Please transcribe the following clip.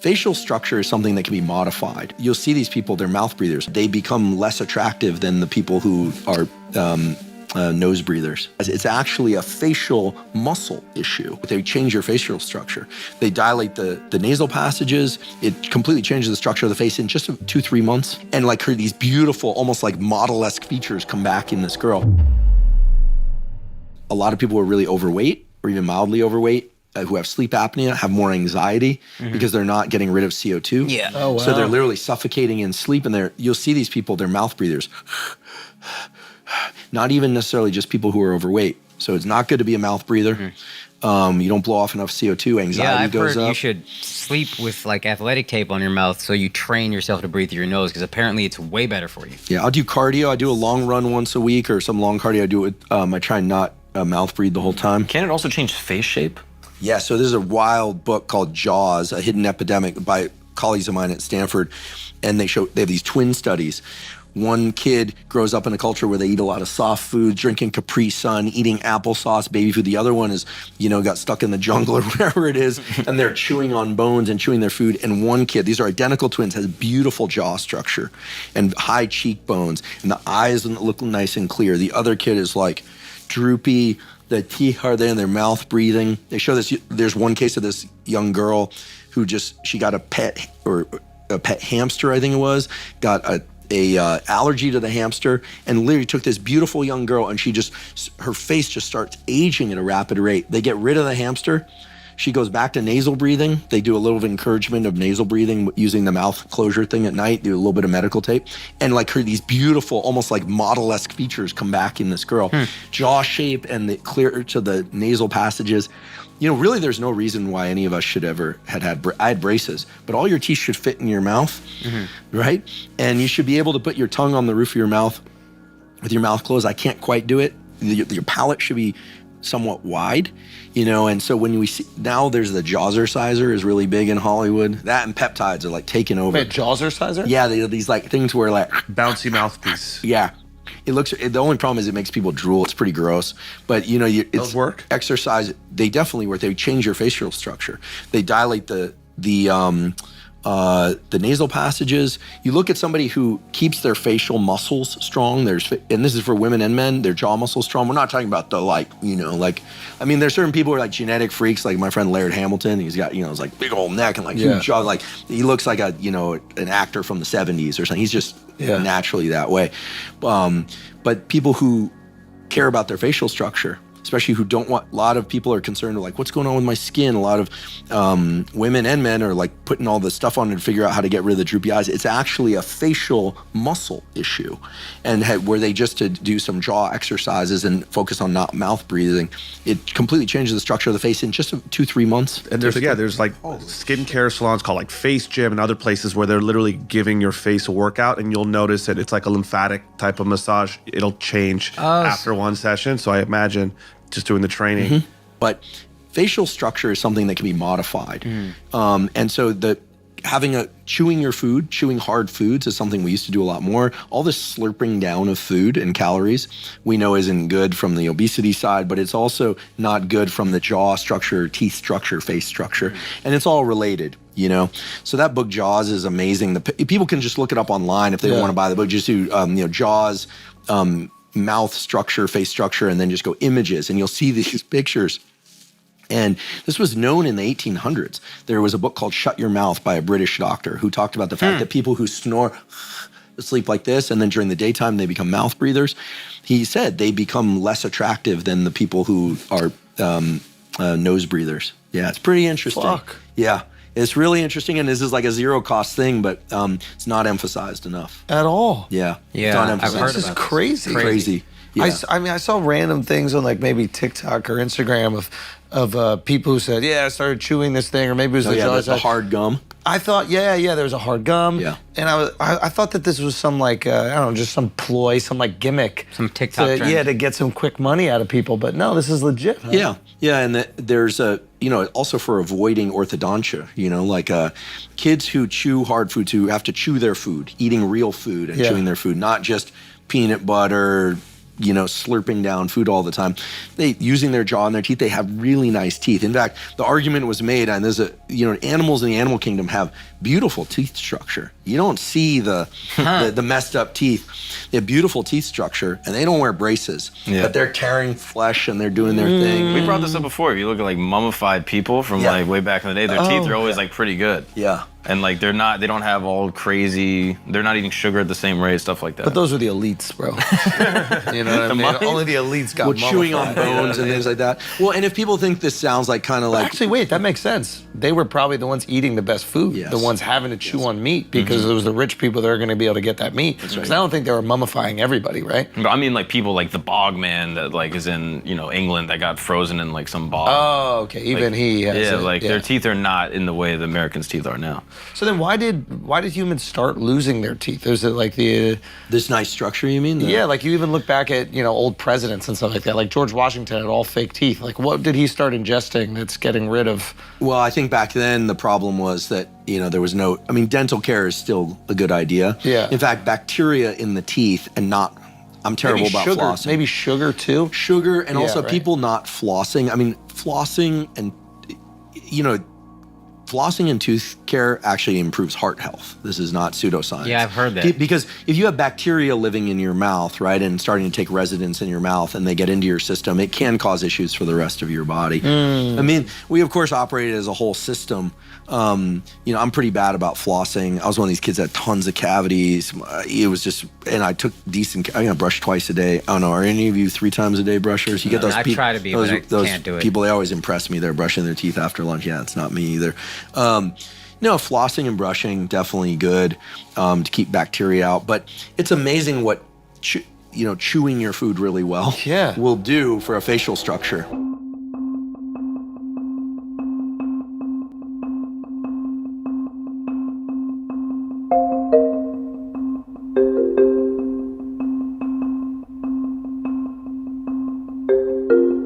facial structure is something that can be modified. You'll see these people, they're mouth breathers. They become less attractive than the people who are nose breathers. It's actually a facial muscle issue. They change your facial structure. They dilate the nasal passages. It completely changes the structure of the face in just 2-3 months. And like these beautiful, almost like model-esque features come back in this girl. A lot of people who are really overweight or even mildly overweight who have sleep apnea have more anxiety because they're not getting rid of CO2. Yeah. Oh, wow. So they're literally suffocating in sleep, and you'll see these people, they're mouth breathers. Not even necessarily just people who are overweight. So it's not good to be a mouth breather. You don't blow off enough CO2, anxiety goes up. Yeah, I've heard you should sleep with like athletic tape on your mouth so you train yourself to breathe through your nose, because apparently it's way better for you. Yeah, I'll do cardio. I do a long run once a week or some long cardio. I do it. I try and not mouth breathe the whole time. Can it also change face shape? Yeah, so there's a wild book called Jaws, A Hidden Epidemic by colleagues of mine at Stanford, and they have these twin studies. One kid grows up in a culture where they eat a lot of soft food, drinking Capri Sun, eating applesauce, baby food. The other one is, got stuck in the jungle or wherever it is, and they're chewing on bones and chewing their food. And one kid, these are identical twins, has beautiful jaw structure and high cheekbones, and the eyes look nice and clear. The other kid is like droopy, the teeth are there in their mouth breathing. They show this, there's one case of this young girl who she got a pet hamster, I think it was, got a allergy to the hamster, and literally took this beautiful young girl, and her face just starts aging at a rapid rate. They get rid of the hamster. She goes back to nasal breathing. They do a little of encouragement of nasal breathing using the mouth closure thing at night, do a little bit of medical tape. And like these beautiful, almost like model-esque features come back in this girl. Jaw shape and the clear to the nasal passages. Really there's no reason why any of us should ever I had braces, but all your teeth should fit in your mouth, right? And you should be able to put your tongue on the roof of your mouth with your mouth closed. I can't quite do it. Your palate should be somewhat wide, and so when we see, now there's the Jawzerciser is really big in Hollywood. That and peptides are like taking over. Wait, Jawzerciser? Yeah, these like things where like, Bouncy mouthpiece. yeah. The only problem is it makes people drool. It's pretty gross. But Those work? Exercise, they definitely work. They change your facial structure. They dilate the nasal passages. You look at somebody who keeps their facial muscles strong. And this is for women and men, their jaw muscles strong. We're not talking about there's certain people who are like genetic freaks, like my friend Laird Hamilton. He's got, it's like big old neck and like huge jaw. Like he looks like an actor from the 70s or something. He's just naturally that way. But people who care about their facial structure, especially who don't want, a lot of people are concerned with like, what's going on with my skin? A lot of women and men are like putting all the stuff on to figure out how to get rid of the droopy eyes. It's actually a facial muscle issue. And where they just to do some jaw exercises and focus on not mouth breathing, it completely changes the structure of the face in just 2-3 months. And there's like skincare salons called like Face Gym and other places where they're literally giving your face a workout, and you'll notice that it's like a lymphatic type of massage. It'll change after one session. So I imagine just doing the training. But facial structure is something that can be modified. And so chewing hard foods is something we used to do a lot more. All this slurping down of food and calories we know isn't good from the obesity side, but it's also not good from the jaw structure, teeth structure, face structure. And it's all related, So that book Jaws is amazing. People can just look it up online if they want to buy the book. Just do Jaws, mouth structure, face structure, and then just go images, and you'll see these pictures. And this was known in the 1800s. There was a book called Shut Your Mouth by a British doctor who talked about the fact that people who snore, sleep like this, and then during the daytime they become mouth breathers. He said they become less attractive than the people who are nose breathers. Yeah, it's pretty interesting. Fuck. Yeah. It's really interesting, and this is like a zero-cost thing, but it's not emphasized enough. At all? Yeah. Yeah, Not I've emphasized. heard This is about crazy. Crazy. Yeah. I saw random things on like maybe TikTok or Instagram of people who said, I started chewing this thing, or maybe it was the hard gum. I thought, there was a hard gum. Yeah. And I thought that this was some like, just some ploy, some like gimmick. Some TikTok trend. to get some quick money out of people. But no, this is legit. Huh? Yeah. Yeah, and there's also for avoiding orthodontia, like kids who chew hard foods, who have to chew their food, eating real food and chewing their food, not just peanut butter, slurping down food all the time. They using their jaw and their teeth, they have really nice teeth. In fact, the argument was made, and there's animals in the animal kingdom have beautiful teeth structure. You don't see the messed up teeth. They have beautiful teeth structure, and they don't wear braces. Yeah. But they're tearing flesh and they're doing their thing. We brought this up before. If you look at like mummified people from like way back in the day, their teeth are always like pretty good. Yeah. And like they don't have all crazy, they're not eating sugar at the same rate, stuff like that. But those are the elites, bro. You know what I mean? mummies? Only the elites got Chewing on mummified. bones and things like that. Well, and if people think this sounds like kind of like Actually, wait, that makes sense. They were probably the ones eating the best food, Yes. the ones having to chew on meat because it was the rich people that are going to be able to get that meat. Because I don't think they were mummifying everybody, right? But I mean like people like the bog man that like is in, England that got frozen in like some bog. Oh, okay. Even Like, he has yeah, it, like their teeth are not in the way the Americans' teeth are now. So then why did humans start losing their teeth? Is it like this nice structure, you mean? yeah, like you even look back at, old presidents and stuff like that. Like George Washington had all fake teeth. Like what did he start ingesting that's getting rid of? Well, I think back then the problem was that, there was dental care is still a good idea. Yeah. In fact, bacteria in the teeth I'm terrible about sugar, flossing. Maybe sugar too? Sugar and also right. people not flossing. Flossing and, flossing and tooth care actually improves heart health. This is not pseudoscience. Yeah, I've heard that. Because if you have bacteria living in your mouth, right, and starting to take residence in your mouth and they get into your system, it can cause issues for the rest of your body. We of course operated as a whole system. I'm pretty bad about flossing. I was one of these kids that had tons of cavities. It was just, and I took I brush twice a day. I don't know, are any of you 3 times a day brushers? You get those I try to be, but I can't do it. People, they always impress me. They're brushing their teeth after lunch. Yeah, it's not me either. No, flossing and brushing, definitely good to keep bacteria out. But it's amazing what chewing your food really well will do for a facial structure.